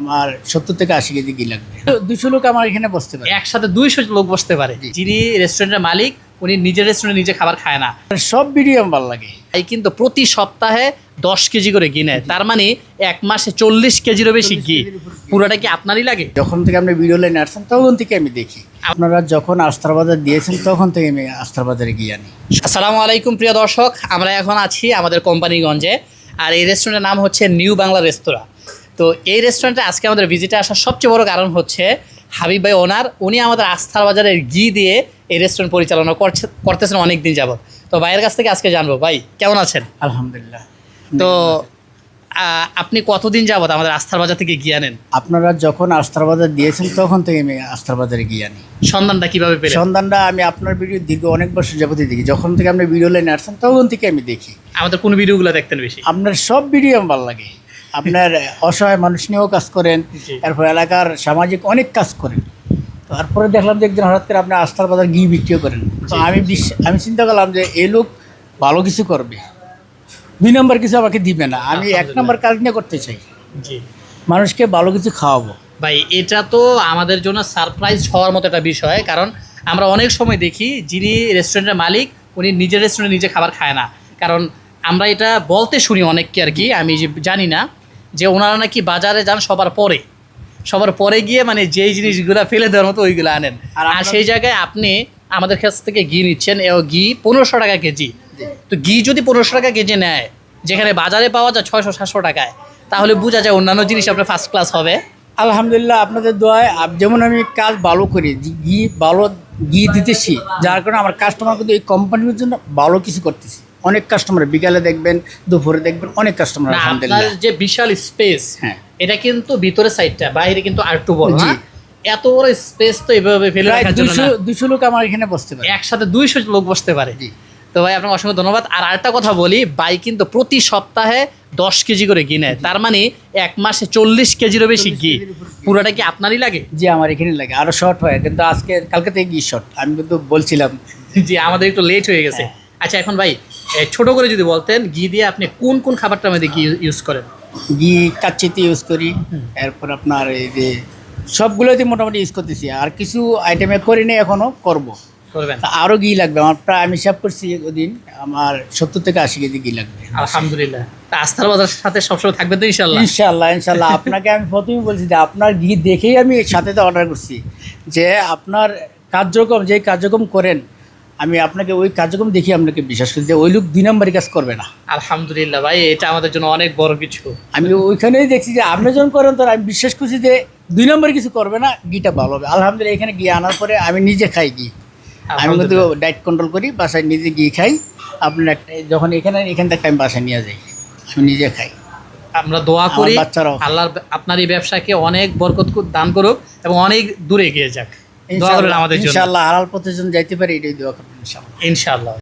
আমার ৭০ থেকে ৮০ কেজি ঘি লাগবে। ২০০ লোক আমার এখানে বসতে পারে, একসাথে ২০০ লোক বসতে পারে। যিনি রেস্টুরেন্টের মালিক উনি নিজের রেস্টুরেন্টে নিজে খাবার খায় না। সব ভিডিও আমার ভালো লাগে। এই কিন্তু প্রতি সপ্তাহে ১০ কেজি করে ঘি নেয়, তার মানে এক মাসে ৪০ কেজিরও বেশি ঘি। পুরোটা কি আপনারই লাগে? যখন থেকে আপনি ভিডিও লাইনে আসছেন তখন থেকে আমি দেখি। আপনারা যখন আস্থার বাজার দিয়েছেন তখন থেকে আমি আস্থার বাজারে গিয়ে আনি। আসসালামু আলাইকুম প্রিয় দর্শক, আমরা এখন আছি আমাদের কোম্পানিগঞ্জে, আর এই রেস্টুরেন্টের নাম হচ্ছে নিউ বাংলা রেস্তোরাঁ। তো এই রেস্টুরেন্টে আজকে আমাদের ভিজিটে আসার সবচেয়ে বড় কারণ হচ্ছে হাবিব ভাই ওনার, উনি আমাদের আস্থার বাজারের ঘি দিয়ে এই রেস্টুরেন্ট পরিচালনা করতেছেন অনেক দিন যাবত। তো ভাইয়ের কাছ থেকে আজকে জানবো, ভাই কেমন আছেন? আলহামদুলিল্লাহ। তো আপনি কতদিন যাবত আমাদের আস্থার বাজার থেকে ঘি আনেন? আপনারা যখন আস্থার বাজার দিয়েছেন তখন থেকে আমি আস্থার বাজারে গিয়ে আনি। সন্ধানটা কিভাবে পেলেন? সন্ধানটা আমি আপনার ভিডিও দীর্ঘ অনেক বছর যাবতই দেখি। যখন থেকে আপনি ভিডিও লাইনে আসছেন তখন থেকে আমি দেখি। আমাদের কোন ভিডিওগুলো দেখতেন বেশি? আপনার সব ভিডিও আমার ভালো লাগে। আপনার অসহায় মানুষ নিয়েও কাজ করেন, এরপর এলাকার সামাজিক অনেক কাজ করেন। তারপরে দেখলাম যে একদিন হঠাৎ করে আপনি আস্থার বাজার ঘি বিক্রিও করেন। তো আমি চিন্তা করলাম যে এই লোক ভালো কিছু করবে, ২ নম্বর কিছু আমাকে দিবে না। আমি ১ নম্বর কাজ নিয়ে করতে চাই, জি, মানুষকে ভালো কিছু খাওয়াবো। ভাই এটা তো আমাদের জন্য সারপ্রাইজ হওয়ার মতো একটা বিষয়, কারণ আমরা অনেক সময় দেখি যিনি রেস্টুরেন্টের মালিক উনি নিজের রেস্টুরেন্টে নিজে খাবার খায় না। কারণ আমরা এটা বলতে শুনি অনেককে আর কি, আমি জানি না যে ওনারা নাকি বাজারে যান সবার পরে গিয়ে মানে যেই জিনিসগুলো ফেলে দেওয়ার মতো ওইগুলো আনেন। আর সেই জায়গায় আপনি আমাদের কাছ থেকে ঘি নিচ্ছেন, ঘি ১৫০০ টাকা কেজি। তো ঘি যদি ১৫০০ টাকা কেজি নেয়, যেখানে বাজারে পাওয়া যায় ৬০০-৭০০ টাকায়, তাহলে বোঝা যায় অন্যান্য জিনিস আপনার ফার্স্ট ক্লাস হবে। আলহামদুলিল্লাহ, আপনাদের দোয়ায় যেমন আমি কাজ ভালো করি, ভালো ঘি দিতেছি, যার কারণে আমার কাস্টমার কিন্তু এই কোম্পানির জন্য ভালো কিছু করতেছি। অনেক কাস্টমার বিকালে দেখবেন, দুপুরে দেখবেন, অনেক কাস্টমার। আপনার যে বিশাল স্পেস, হ্যাঁ, এটা কিন্তু ভিতরে সাইডটা, বাইরে কিন্তু আরেকটু বড় না? এত বড় স্পেস তো এভাবে ফেলে রাখার জন্য না। ২০০ লোক আমার এখানে বসতে পারে, একসাথে ২০০ লোক বসতে পারে। তো ভাই আপনাকে অসংখ্য ধন্যবাদ। আর আরেকটা কথা বলি, ভাই কিন্তু প্রতি সপ্তাহে ১০ কেজি করে ঘি নেয়, তার মানে এক মাসে ৪০ কেজিরও বেশি ঘি। পুরোটা কি আপনারই লাগে? জি, আমার এখানে লাগে। আরো শর্ট হয়, কিন্তু কালকে থেকে ঘি শর্ট, আমি কিন্তু বলছিলাম। জি, আমাদের একটু লেট হয়ে গেছে। আচ্ছা, এখন ভাই ছোট করে যদি বলতেন ঘি দিয়ে আপনি কোন কোন খাবারটার মধ্যে ঘি ইউজ করেন? ঘি কাচ্চিতে ইউজ করি, এরপর আপনার এই যে সবগুলোতে মোটামুটি ইউজ করতেছি। আর কিছু আইটেমে করিনি, এখনো করবো। করবেন? আরও ঘি লাগবে আমার, প্রায় আমি হিসাব করছি ওদিন আমার ৭০ থেকে ৮০ কেজি ঘি লাগবে। আলহামদুলিল্লাহ। তা আস্থার বাজার সাথে সবসময় থাকবেন তো ইনশাল্লাহ? ইনশাল্লাহ। আপনাকে আমি প্রথমেই বলছি যে আপনার ঘি দেখেই আমি সাথে অর্ডার করছি, যে আপনার যে কার্যক্রম করেন, আমি আপনাকে ওই কার্যক্রম দেখি আপনাকে বিশ্বাস করি যে ওই লোক ২ নম্বরই কাজ করবে না। আলহামদুলিল্লাহ ভাই, এটা আমাদের জন্য অনেক বড় কিছু। আমি ওইখানেই দেখছি যে আপনি যখন করেন তখন আমি বিশ্বাস করছি যে ২ নম্বর কিছু করবে না, ঘিটা ভালো হবে। আলহামদুলিল্লাহ, এখানে ঘি আনার পরে আমি নিজে খাই ঘি। আমি কিন্তু ডায়েট কন্ট্রোল করি, বাসায় নিজে ঘি খাই। আপনার যখন এখান থেকে আমি বাসায় নিয়ে যাই, আমি নিজে খাই। আমরা দোয়া করি বাচ্চারাও আল্লাহ আপনার এই ব্যবসাকে অনেক বরকত দান করুক এবং অনেক দূরে এগিয়ে যাক। দোয়া করেন আমাদের জন্য। ইনশাআল্লাহ হালাল পথে যেন যাইতে পারি, এটাই দোয়া করবেন ইনশাআল্লাহ।